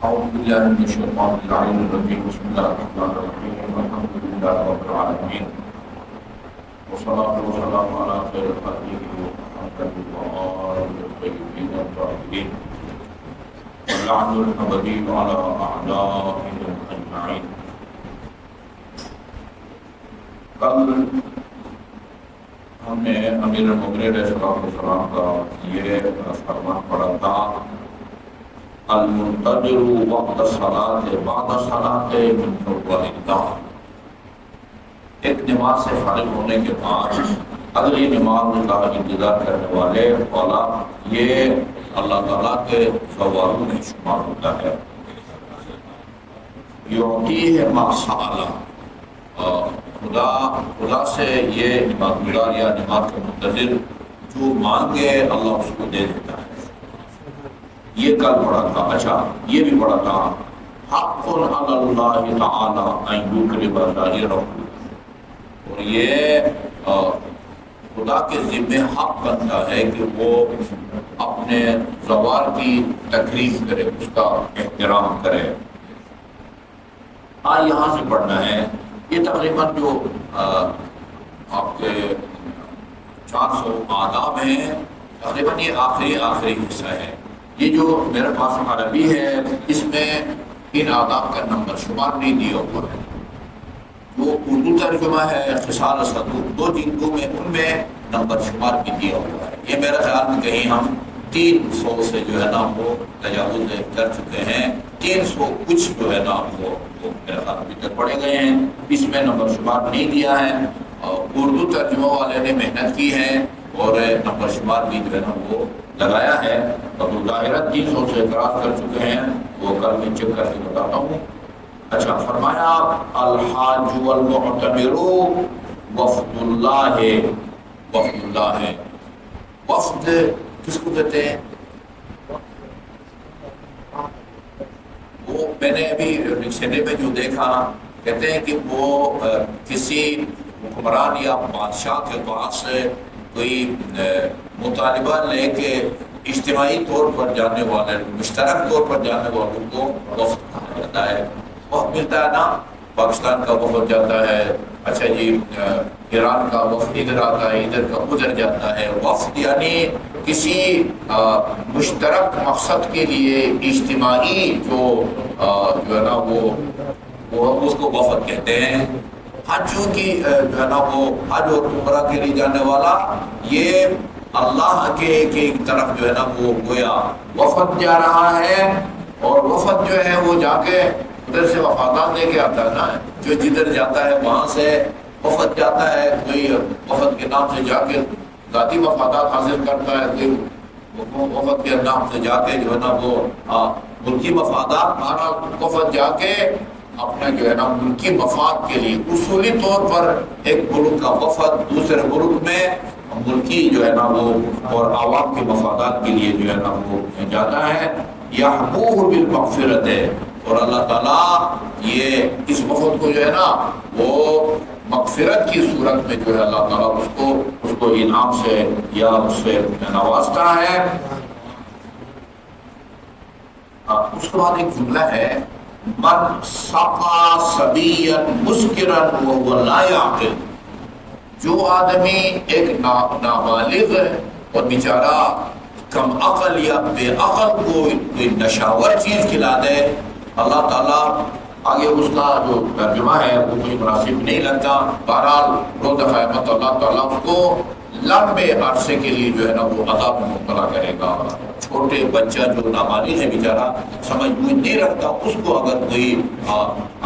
أعوذ بالله من الشيطان اللعين الرجيم بسم الله الرحمن الرحيم الحمد لله رب العالمين والصلاة والسلام على خير خلقه محمد وآله الطيبين الطاهرين واللعن الأبدي على أعدائهم أجمعين. کل ہم نے امیر المؤمنین علیہ السلام کا یہ فرمان پڑھا تھا المنتظر وقت الصلاۃ بعد الصلاۃ من اول الدهر. ایک نماز سے فارغ ہونے کے بعد اگلی نماز کا انتظار کرنے والے والا یہ اللہ تعالیٰ کے ثوابوں میں شمار ہوتا ہے. یعطیہ ما سأل، خدا سے یہ نماز گزار یا نماز کا منتظر جو مانگے اللہ اس کو دے دیتا ہے. یہ کل پڑھا تھا. اچھا یہ بھی پڑھا تھا حق علی اللہ تعالی ان یکرم ظاہرہ، اور یہ خدا کے ذمہ حق بنتا ہے کہ وہ اپنے زوال کی تکریم کرے، اس کا احترام کرے. آج یہاں سے پڑھنا ہے. یہ تقریباً جو آپ کے 400 آداب ہیں، تقریباً یہ آخری حصہ ہے. یہ جو میرے پاس عربی ہے اس میں ان آداب کا نمبر شمار نہیں دیا ہوا ہے. جو اردو ترجمہ ہے خصال صدوق 2 جلدوں میں، ان میں نمبر شمار بھی دیا ہوا ہے. یہ میرے خیال میں کہیں ہم 300 سے جو ہے نا وہ تجاوز کر چکے ہیں. 300 کچھ جو ہے نا وہ میرے خیال ابھی تک پڑھے گئے ہیں. اس میں نمبر شمار نہیں دیا ہے. اردو ترجمہ والے نے محنت کی ہے اور نمبر شمار بھی جو ہے نا وہ لگایا ہے. ابو ظاہرہ 300 سے اعتراض کر چکے ہیں، وہ کل میں چیک کر کے بتاتا ہوں. اچھا فرمایا الحاج والمعتمر وفد اللہ ہے. وفد اللہ ہے. وفد کس کو کہتے ہیں؟ وہ میں نے ابھی ڈکشنری میں جو دیکھا کہتے ہیں کہ وہ کسی حکمران یا بادشاہ کے پاس کوئی مطالبہ لے کے اجتماعی طور پر جانے والے، مشترک طور پر جانے والوں کو وفد کہا جاتا ہے. وفد ملتا ہے نا، پاکستان کا وفد جاتا ہے، اچھا جی ایران کا وفد ادھر آتا ہے، ادھر کا ادھر جاتا ہے. وفد یعنی کسی مشترک مقصد کے لیے اجتماعی جو ہے نا وہ اس کو وفد کہتے ہیں. حجوں کی جو ہے نا وہ حج اور عمرہ کے لیے جانے والا یہ اللہ کے طرف جو ہے نا وہ گویا وفد جا رہا ہے. اور وفد جو ہے وہ جا کے ادھر سے وفادات لے کے آتا ہے نا. جو جدھر جاتا ہے وہاں سے وفد جاتا ہے. کوئی وفد کے نام سے جا کے ذاتی مفادات حاصل کرتا ہے، کوئی وفد کے نام سے جا کے جو ہے نا وہ ملکی مفادات. ہمارا وفد جا کے اپنا جو ہے نا ملکی مفاد کے لیے اصولی طور پر ایک ملک کا وفد دوسرے ملک میں ملکی جو ہے نا وہ اور عوام کے مفادات کے لیے جو ہے نا وہ جاتا ہے. یحبوہ بالمغفرت ہے، اور اللہ تعالیٰ یہ اس وفد کو جو ہے نا وہ مغفرت کی صورت میں جو ہے اللہ تعالیٰ اس کو انعام سے یا اس سے نوازتا ہے. اس کے بعد ایک جملہ ہے من سقا صبیا مسکرا وهو لا يعقل. جو آدمی ایک نابالغ اور بیچارہ کم عقل یا بے عقل کو کوئی نشاور چیز کھلا دے، اللہ تعالیٰ آگے اس کا جو ترجمہ ہے وہ کوئی مناسب نہیں لگتا. بہرحال روز قیامت اللہ تعالیٰ اس کو لمبے عرصے کے لیے جو ہے نا وہ عذاب میں مبتلا کرے گا. چھوٹے بچہ جو نابالغ ہے بیچارہ سمجھ بوجھ نہیں رکھتا، اس کو اگر کوئی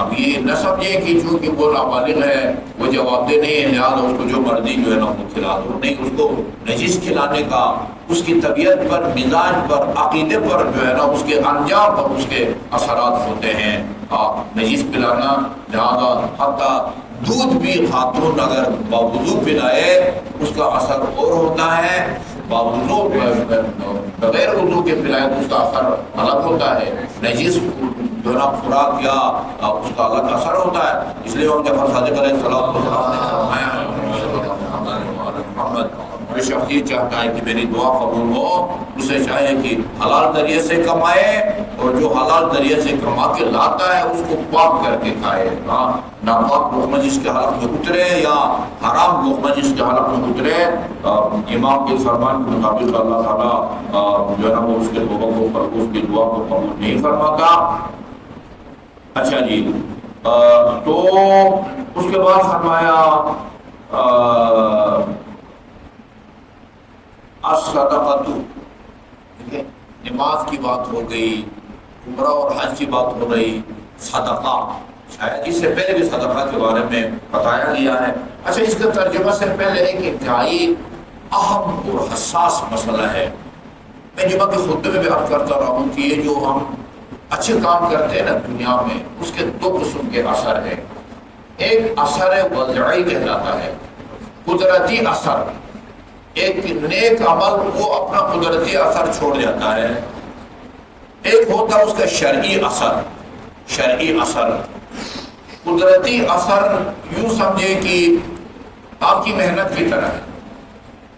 اب یہ نہ سمجھے کہ چونکہ وہ نابالغ ہے وہ جواب دہ نہیں ہے لہٰذا اس کو جو مرضی جو ہے نا وہ کھلا دو. نہیں، اس کو نجس کھلانے کا اس کی طبیعت پر، مزاج پر، عقیدے پر جو ہے نا اس کے انجام پر اس کے اثرات ہوتے ہیں. نجس پلانا لہٰذا حتیٰ دودھ بھی خاتون اگر باوضو پلائے اس کا اثر اور ہوتا ہے، باوضو بغیر وضو کے پلائے تو اس کا اثر الگ ہوتا ہے. نجس جو نا خوراک یا اس کا الگ اثر ہوتا ہے. اس لیے ہم جعفر صادق علیہ السلام نے فرمایا محمد جو شخص یہ چاہتا ہے کہ میری دعا قبول ہو، اسے چاہے کہ حلال ذریعے سے کمائے، اور جو حلال ذریعے سے کما کے لاتا ہے اس کو پاک کر کے کھائے، ناپاک لقمہ جس کے حلق میں اترے یا حرام لقمہ جس کے حلق میں اترے، امام کے فرمان کے مطابق اللہ تعالیٰ جو ہے نا وہ اس کے دعا کو، اس کی دعا کو قبول نہیں فرماتا۔ اچھا جی، تو اس کے بعد فرمایا الصدقۃ، نماز کی بات ہو گئی، عمرہ اور حج کی بات ہو رہی، صدقہ شاید اس سے پہلے بھی صدقہ کے بارے میں بتایا گیا ہے۔ اچھا، اس کا ترجمہ سے پہلے ایک انتہائی اہم اور حساس مسئلہ ہے، میں جمعہ کے خطبے میں بھی عرض کرتا رہا ہوں کہ یہ جو ہم اچھے کام کرتے ہیں نا دنیا میں، اس کے دو قسم کے اثر ہیں۔ ایک اثر وضعی کہلاتا ہے، قدرتی اثر، ایک نیک عمل وہ اپنا قدرتی اثر چھوڑ جاتا ہے۔ ایک ہوتا ہے اس کا شرعی اثر، شرعی اثر۔ قدرتی اثر یوں سمجھے کہ آپ کی محنت کی طرح ہے،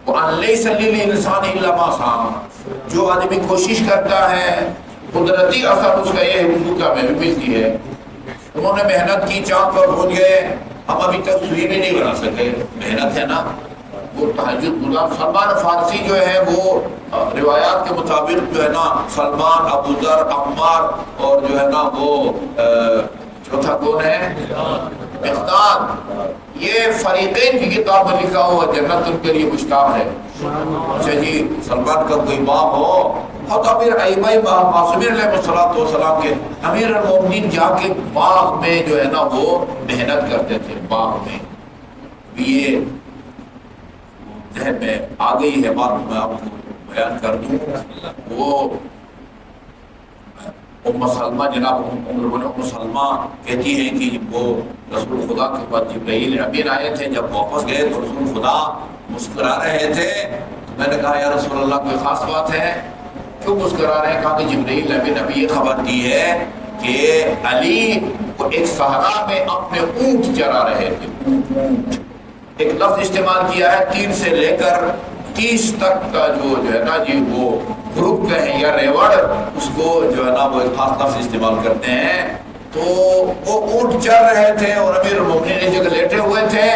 وَأَن لَيْسَ لِلْإِنسَانِ إِلَّا مَا سَعَىٰ، جو آدمی کوشش کرتا ہے قدرتی اثر اس کا یہ ہے، اس کو کامیابی ملتی ہے۔ انہوں نے محنت کی، چاند پر پہنچ گئے، ہم ابھی تک سوئی بھی نہیں بنا سکے، محنت ہے نا۔ وہ تہجد گزار سلمان فارسی جو ہے وہ روایات کے مطابق جو ہے نا سلمان، ابو ذر، عمار اور جو ہے نا وہ چوتھا کون ہے، مقداد، یہ فریقین کی کتاب میں لکھا ہوا جنت ان کے لیے مشتاق ہے۔ اچھا جی، سلمان کا کوئی باپ ہو، اور امیر ائمہ معصومین علیہ السلام کے امیر المومنین جا کے باغ میں جو ہے نا وہ محنت کرتے تھے، باغ میں۔ یہ ذہن میں آ گئی ہے بات، میں آپ کو بیان کر دوں۔ وہ ام سلمہ، جناب ام سلمہ کہتی ہیں کہ وہ رسول خدا کے پاس جبرائیل امین آئے تھے، جب واپس گئے تو رسول خدا مسکرا رہے تھے۔ میں نے کہا یا رسول اللہ کوئی خاص بات ہے، کیوں مسکرا رہے ہیں؟ کہا کہ جبرائیل امین ابھی یہ خبر دی ہے کہ علی کو ایک صحرا میں اپنے اونٹ چرا رہے تھے۔ اونٹ ایک لفظ استعمال کیا ہے، 3 سے لے کر 30 تک کا جو ہے نا جی وہ گروپ کہیں یا ریوڑ، اس کو جو ہے نا وہ ایک خاص لفظ استعمال کرتے ہیں۔ تو وہ اونٹ چل رہے تھے اور امیر المومنین ایک جگہ لیٹے ہوئے تھے،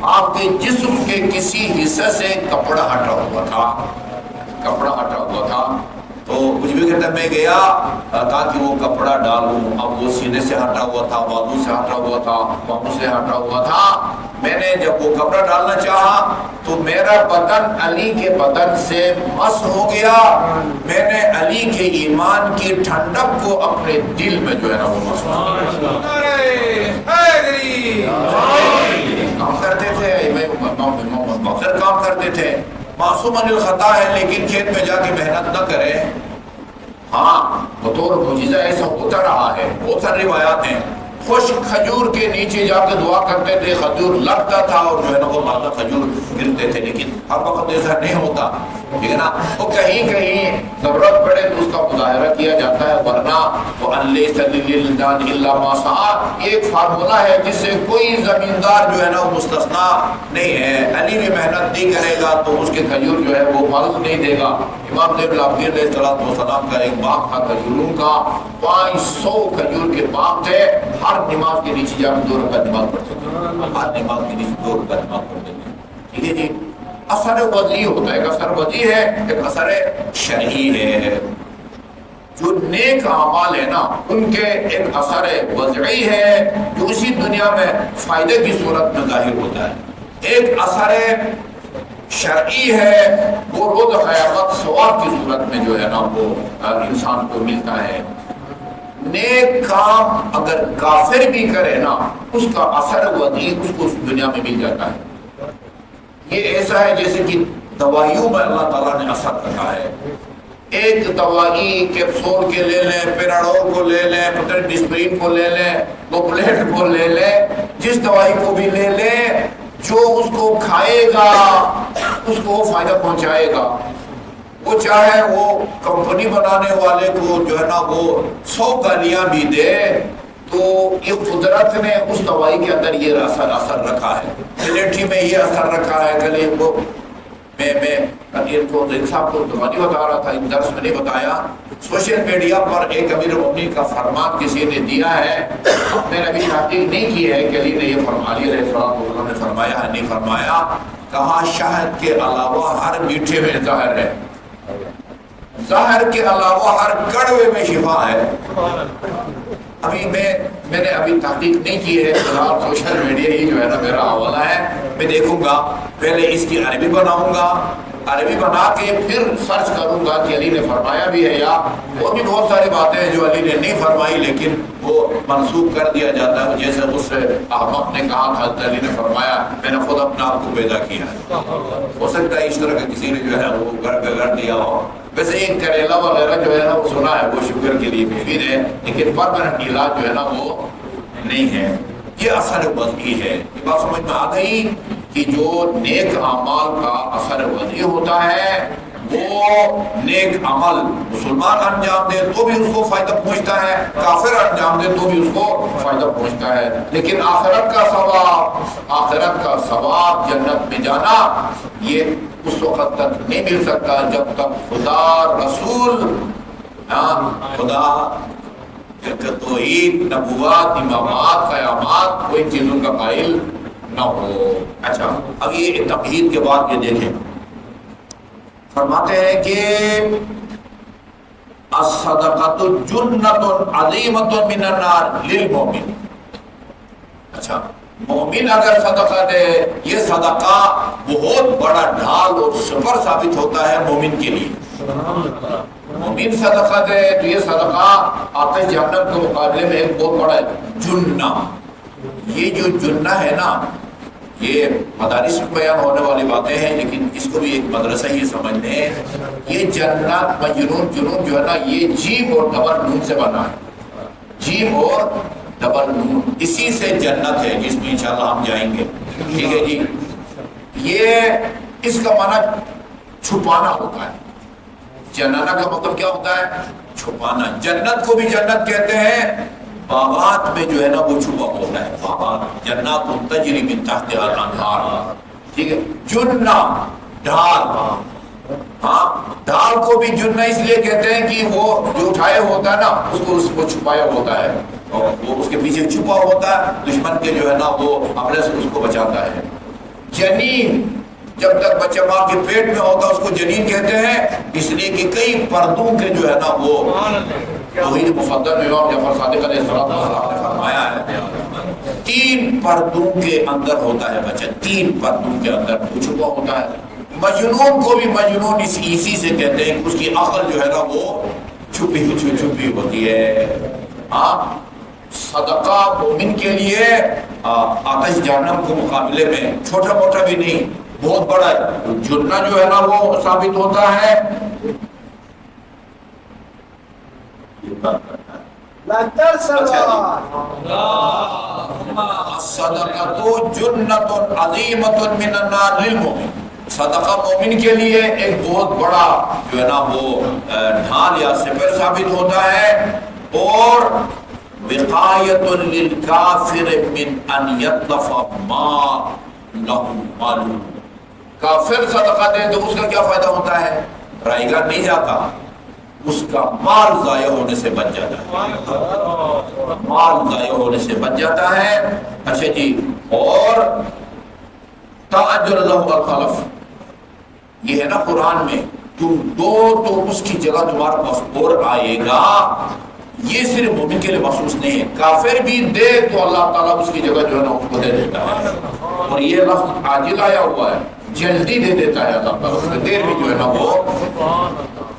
آپ کے جسم کے کسی حصے سے کپڑا ہٹا ہوا تھا، کپڑا ہٹا ہوا تھا۔ تو کچھ بھی کہتا میں گیا تاکہ وہ کپڑا ڈالوں، اب وہ سینے سے ہٹا ہوا تھا، بازو سے ہٹا ہوا تھا، پاؤں سے ہٹا ہوا تھا۔ میں نے جب وہ کپڑا ڈالنا چاہا تو میرا بدن علی کے بدن سے مس ہو گیا، میں نے علی کے ایمان کی ٹھنڈک کو اپنے دل میں جو ہے نا وہ مس ہو کام کرتے تھے، بغیر کام کرتے تھے، معصوم عن الخطا ہے لیکن کھیت میں جا کے محنت نہ کرے۔ ہاں بطور معجزہ ایسا ہوتا رہا ہے، بہت ساری روایات ہیں۔ خشک کھجور کے نیچے جا کے دعا کرتے تھے، کھجور لگتا تھا اور جو ہے نا وہ مادہ کھجور گرتے تھے، لیکن ہر وقت ایسا نہیں ہوتا، ٹھیک ہے نا۔ وہ کہیں کہیں ضرورت پڑے تو اس کا مظاہرہ کیا جاتا ہے، ورنہ وہ اللہ صلی اللہ علیہ وسلم یہ ایک فارمولہ ہے جس سے کوئی زمیندار جو ہے نا وہ مستثنا نہیں ہے۔ علی بھی محنت نہیں کرے گا تو اس کے کھجور جو ہے وہ پھل نہیں دے گا۔ امام زین العابدین علیہ السلام کا ایک باغ تھا کھجوروں کا، 500 کھجور کے باغ تھے، ہر نماز کے نیچے جا کے 2 رکعت نماز پڑھتے تھے، ہر نماز کے نیچے 2 رکعت نماز پڑھتے تھے، ٹھیک ہے جی۔ اثر وضعی ہوتا ہے، ایک اثر وضعی ہے، ایک اثر شرعی ہے۔ جو نیک اعمال ہے نا ان کے ایک اثر وضعی ہے جو اسی دنیا میں فائدے کی صورت میں ظاہر ہوتا ہے، ایک اثر شرعی ہے وہ روز قیامت ثواب کی صورت میں جو ہے نا وہ انسان کو ملتا ہے۔ نیک کام اگر کافر بھی کرے نا اس کا اثر وضعی اس کو اس دنیا میں مل جاتا ہے۔ یہ ایسا ہے جیسے کہ دوائیوں میں اللہ تعالیٰ نے اثر رکھا ہے۔ ایک دوائی کیپسول کے لے لیں، پیراڈول کو لے لیں، ڈسپرین کو لے لیں، کوپلیٹ کو لے لیں، جس دوائی کو بھی لے لیں، جو اس کو کھائے گا اس کو فائدہ پہنچائے گا۔ وہ چاہے وہ کمپنی بنانے والے کو جو ہے نا وہ 100 گالیاں بھی دے، تو یہ قدرت نے اس دوائی کے اندر یہ اثر رکھا ہے، ملیٹری میں یہ اثر رکھا ہے، گلے کو میں ان کو صاحب کو زبانی بتا رہا تھا، ان درس میں نہیں بتایا، سوشل میڈیا پر ایک امیر المومنین کا فرمان کسی نے دیا ہے، اپنے نبی تحقیق نہیں کی ہے کہ علی نے یہ فرما، علی علیہ السلام نے فرمایا ہے نہیں فرمایا، کہا شہد کے علاوہ ہر میٹھے میں زہر ہے، زہر کے علاوہ ہر کڑوے میں شفا ہے۔ ابھی میں نے ابھی تحقیق نہیں کی ہے، فی الحال سوشل میڈیا ہی جو ہے نا میرا حوالہ ہے، میں دیکھوں گا، پہلے اس کی عربی بناؤں گا، عربی بنا کے پھر سرچ کروں گا کہ علی نے فرمایا بھی ہے یا وہ بھی بہت ساری باتیں ہیں جو علی نے نہیں فرمائی لیکن وہ منسوخ کر دیا جاتا ہے، جیسے اس احمق نے کہا تھا حضرت علی نے فرمایا، میں نے خود اپنے آپ کو پیدا کیا ہے، ہو سکتا ہے اس طرح کا کسی نے جو ہے وہ گھر دیا ہو۔ ویسے ایک کریلا وغیرہ جو ہے نا وہ سنا ہے وہ شوگر کے لیے مفید ہے، لیکن پرماننٹ علاج جو ہے نا وہ نہیں ہے۔ یہ اثر وضعی ہے، یہ بات سمجھ میں آ گئی کہ جو نیک اعمال کا اثر وضعی ہوتا ہے وہ نیک عمل مسلمان انجام دے تو بھی اس کو فائدہ پہنچتا ہے، کافر انجام دے تو بھی اس کو فائدہ پہنچتا ہے، لیکن آخرت کا ثواب جنت میں جانا یہ اس وقت تک نہیں مل سکتا جب تک خدا رسول خدا توحید نبوات امامات قیامات کوئی چیزوں کا قائل نہ ہو۔ اچھا اب یہ تقیید کے بعد یہ دیکھیں، فرماتے ہیں کہ الصدقۃ جنۃ عظیمۃ من النار للمؤمن۔ اچھا مومن اگر صدقہ دے، یہ صدقہ بہت بڑا ڈھال اور سپر ثابت ہوتا ہے مومن کے لیے۔ مومن صدقہ دے تو یہ صدقہ آتش جہنم کے مقابلے میں ایک بہت بڑا جنہ، یہ جو جنہ ہے نا یہ مدارس میں بیان ہونے والی باتیں ہیں لیکن اس کو بھی ایک مدرسہ ہی سمجھ لیں، یہ جنات مجنون جنون جو ہے نا یہ جیم اور ڈبل نون سے بنا ہے، جیم اور ڈبل نون، اسی سے جنت ہے جس میں انشاءاللہ ہم جائیں گے، ٹھیک ہے جی۔ یہ اس کا معنی چھپانا ہوتا ہے، جنانا کا مطلب کیا ہوتا ہے؟ چھپانا۔ جنت کو بھی جنت کہتے ہیں، باغات میں جو ہے نا وہ چھپا ہوتا ہے، باغات جنات تجری من تحتها الانہار، ٹھیک ہے۔ جنہ ڈھال، ہاں ڈھال کو بھی جنہ اس لیے کہتے ہیں کہ وہ جو اٹھائے ہوتا ہے نا اس کو چھپایا ہوتا ہے اور وہ اس کے پیچھے چھپا ہوتا ہے، دشمن کے جو ہے نا وہ حملے سے اس کو بچاتا ہے۔ جنین جب تک بچہ ماں کے پیٹ میں ہوتا اس کو جنین کہتے ہیں، اس لیے کہ کئی پردوں کے جو ہے نا وہ توحید مفدل میں امام جعفر صادق علیہ السلام نے فرمایا ہے 3 پردوں کے اندر ہوتا ہے بچہ، 3 پردوں کے اندر وہ چھپا ہوتا ہے۔ مجنون کو بھی مجنون اسی سے کہتے ہیں کہ اس کی عقل جو ہے نا وہ چھپی ہوتی ہے۔ ہاں صدقہ مومن کے لیے آتش جہنم کے مقابلے میں چھوٹا موٹا بھی نہیں بہت بڑا ہے، جنہ جو ہے نا وہ ثابت ہوتا ہے۔ الصدقۃ جنۃ عظیمۃ من النار للمؤمن، صدقہ مومن کے لیے ایک بہت بڑا جو ہے نا وہ ڈھال یا سپر ثابت ہوتا ہے، اور وقایۃ للکافر من ان یتلف ما لہ معلوم۔ کافر صدقہ دے تو اس کا کیا فائدہ ہوتا ہے؟ رائے گاہ نہیں جاتا، اس کا مال ضائع ہونے سے بچ جاتا ہے، مال ضائع ہونے سے بچ جاتا ہے۔ اچھا جی، اور تأجر لہ الخلف، یہ ہے نا قرآن میں تم دو تو اس کی جگہ تمہارے پاس اور آئے گا، یہ صرف مومن کے لیے مخصوص نہیں ہے، کافر بھی دے تو اللہ تعالیٰ اس کی جگہ جو ہے نا اس کو دے دیتا ہے۔ اور یہ لفظ عاجل آیا ہوا ہے، جلدی دے دیتا ہے اللہ تعالیٰ، اس میں دیر بھی جو ہے نا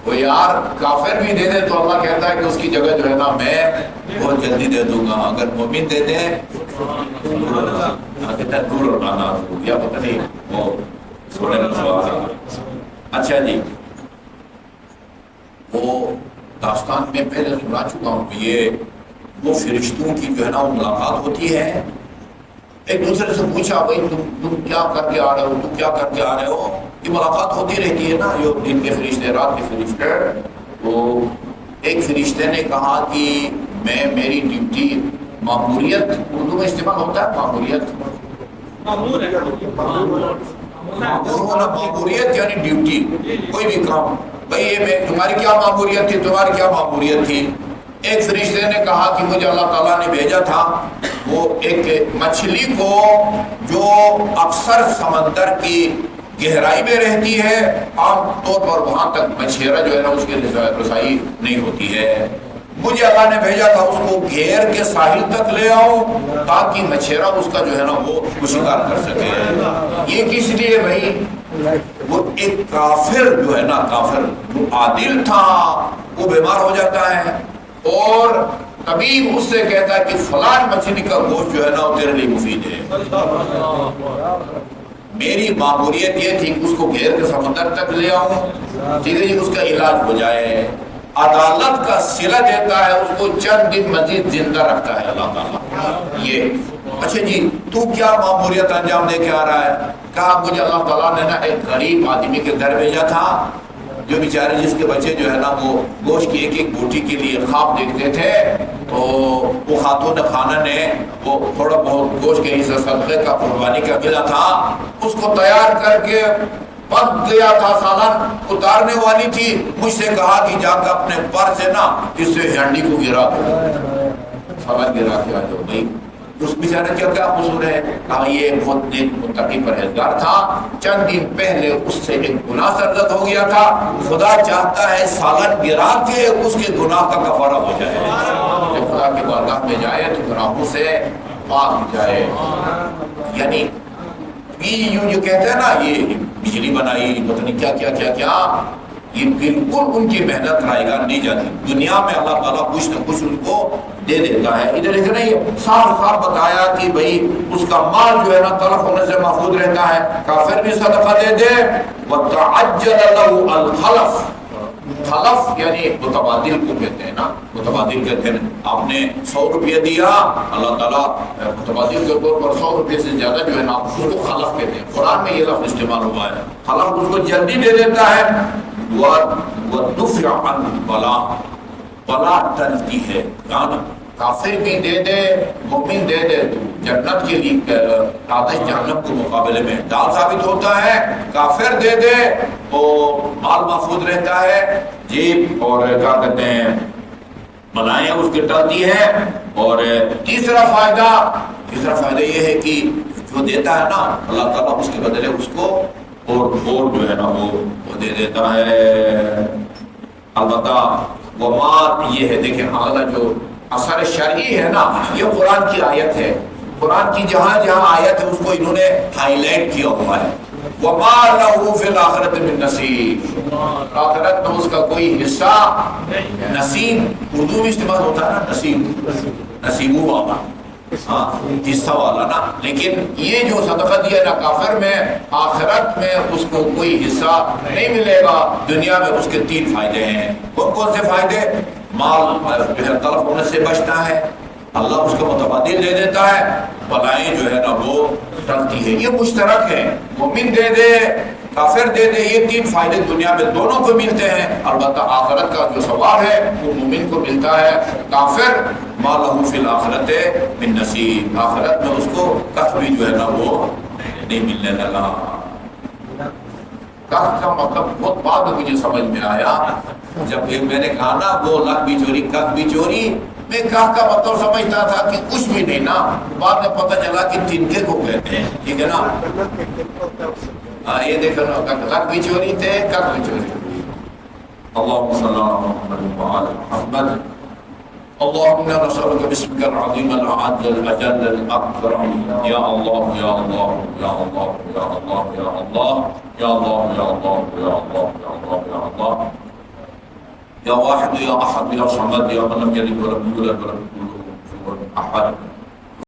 وہ یار کافر بھی دے دے تو اللہ کہتا ہے کہ اس کی جگہ جو ہے نا میں بہت جلدی دے دوں گا۔ اگر مومن دے دے کتنا دور آنا یا پتہ نہیں وہ سونے کا سوال۔ اچھا جی، وہ داستان میں پہلے سنا چکا ہوں کہ یہ وہ فرشتوں کی جو ہے نا وہ ملاقات ہوتی ہے، ایک دوسرے سے پوچھا بھائی تم کیا کر کے آ رہے ہو، تم کیا کر کے آ رہے ہو، یہ ملاقات ہوتی رہتی ہے نا، جو دن کے فرشتے رات کے فرشتے۔ تو ایک فرشتے نے کہا کہ میں میری ڈیوٹی ماموریت، اردو میں استعمال ہوتا ہے ماموریت، معموریت یعنی ڈیوٹی، کوئی بھی کام، بھئی یہ تمہاری کیا معموریت تھی، تمہاری کیا معموریت تھی؟ ایک فرشتے نے کہا کہ مجھے اللہ تعالیٰ نے بھیجا تھا وہ ایک مچھلی کو جو اکثر سمندر کی گہرائی میں رہتی ہے، عام طور پر وہاں تک مچھیرا جو ہے نا اس کے رسائی نہیں ہوتی ہے، مجھے اللہ نے بھیجا تھا اس کو گھیر کے ساحل تک لے آؤں تاکہ مچھیرا اس کا جو ہے نا وہ شکار کر سکے۔ یہ کس لیے بھائی؟ وہ ایک کافر جو ہے نا، کافر جو عادل تھا وہ بیمار ہو جاتا ہے اور طبیب اس سے کہتا ہے کہ فلان مچھلی کا گوشت جو ہے نا وہ تیرے لیے مفید ہے۔ میری معمولیت یہ تھی کہ اس کو گھیر کے سمندر تک لے آؤں، ٹھیک ہے جی، اس کا علاج ہو جائے۔ عدالت کا صلہ دیتا ہے، اس کو چند دن مزید زندہ رکھتا ہے اللہ تعالیٰ۔ یہ اچھا جی تو کیا معمولیت انجام دے کے آ رہا ہے؟ کہا مجھے اللہ تعالیٰ نے نا ایک غریب آدمی کے گھر بھیجا تھا جو بیچارے جس کے بچے جو ہے نا وہ گوشت کی ایک ایک بوٹی کے لیے خواب دیکھتے تھے، تو وہ خاتون خانہ نے وہ تھوڑا بہت گوشت کے حصہ صدقے کا قربانی کا ملا تھا، اس کو تیار کر کے پک گیا تھا، سالن اتارنے والی تھی، مجھ سے کہا کہ جا کر اپنے پر سے نا اس سے ہانڈی کو گرا دو، سالن گرا کے آ جاؤ۔ بھائی اس بیچارے کا کیا قصور ہے؟ کہا یہ بہت نیک متقی پرہیزگار تھا، چند دن پہلے اس سے ایک گناہ سرزد ہو گیا تھا، خدا چاہتا ہے سالن گرا کے اس کے گناہ کا کفارہ ہو جائے، جب خدا کی بارگاہ میں جائے تو گناہوں سے پاک جائے۔ یعنی یوں جو کہتے ہیں نا یہ بجلی بنائی پتہ نہیں کیا کیا کیا کیا، یہ بالکل ان کی محنت رائے گار نہیں جاتی، دنیا میں اللہ تعالیٰ کچھ نہ کچھ ان کو دے دیتا ہے۔ ادھر ایک نہیں صاف صاف بتایا کہ بھئی اس کا مال جو ہے نا تلف ہونے سے محفوظ رہتا ہے، کافر بھی صدقہ دے دے۔ وَتَعَجَّلَ لَهُ الْخَلَفُ، خلف یعنی متبادل کو کہتے ہیں نا، متبادل کہتے ہیں آپ نے 100 روپیہ دیا، اللہ تعالیٰ متبادل کے طور پر 100 روپے سے زیادہ جو ہے نا اس کو خلف کہتے ہیں، قرآن میں یہ لفظ استعمال ہوا ہے، خلف اس کو جلدی دے دیتا ہے۔ وَدُفِعَ عَنْ الْبَلَاءِ، بلا ٹلتی ہے، کافر بھی دے دے مومن دے دے تو جنت کے لیے آتش جہنم کے مقابلے میں ڈال ثابت ہوتا ہے، کافر دے دے تو مال محفوظ رہتا ہے جیب، اور کیا کہتے ہیں بلائیں اس کی ٹلتی ہے۔ اور تیسرا فائدہ یہ ہے کہ جو دیتا ہے نا اللہ تعالیٰ اس کے بدلے اس کو اور جو ہے نا وہ دے دیتا ہے۔ البتہ وہ مال یہ ہے، دیکھیں اگلا جو اثر شرعی ہے نا یہ قرآن کی آیت ہے، قرآن کی جہاں جہاں آیت ہے اس کو انہوں نے ہائی لائٹ کیا ہوا ہے۔ وَمَا لَهُ فِي الْآخِرَةِ مِن نَصِيبٍ، آخرت میں اس کا کوئی حصہ، نصیب اردو میں استعمال ہوتا ہے نا، نصیبو والا، ہاں حصہ والا نا، لیکن یہ جو صدقہ دیا نا کافر میں، آخرت میں اس کو کوئی حصہ نہیں ملے گا۔ دنیا میں اس کے 3 فائدے ہیں۔ کون سے فائدے؟ مال جو ہے تلف ہونے سے بچتا ہے، اللہ اس کو متبادل دے دیتا ہے، بلائیں جو ہے نا وہ ٹلتی ہے۔ یہ مشترک ہے، مومن دے دے کافر دے دے، یہ 3 فائدے دنیا میں دونوں کو ملتے ہیں۔ البتہ آخرت کا جو ثواب ہے وہ مومن کو ملتا ہے، کافر ما لہ فی الآخرۃ من نصیب، آخرت میں اس کو کف بھی جو ہے نا وہ نہیں ملنے لگا۔ کف کا مطلب بہت بعد میں مجھے سمجھ میں آیا، جب میں نے کہا نا وہ لک بھی چوری کف بھی چوری، میں کف کا مطلب سمجھتا تھا کہ کچھ بھی نہیں نا، بعد میں پتہ چلا کہ تنکے کو کہتے ہیں، ٹھیک ہے نا۔ یہ دیکھو نا لک بھی چوری تھے کف بھی چوری۔ اللہم صلی اللہ علیہ وآلہ محمد۔ اللهم انا نسألك باسمك العظيم الأعز الأجل الأكرم، يا الله يا الله يا الله يا الله يا الله يا الله يا الله يا الله يا الله يا الله يا واحد يا أحد يا صمد يا من لم يلد ولم يولد ولم يكن له كفوا أحد،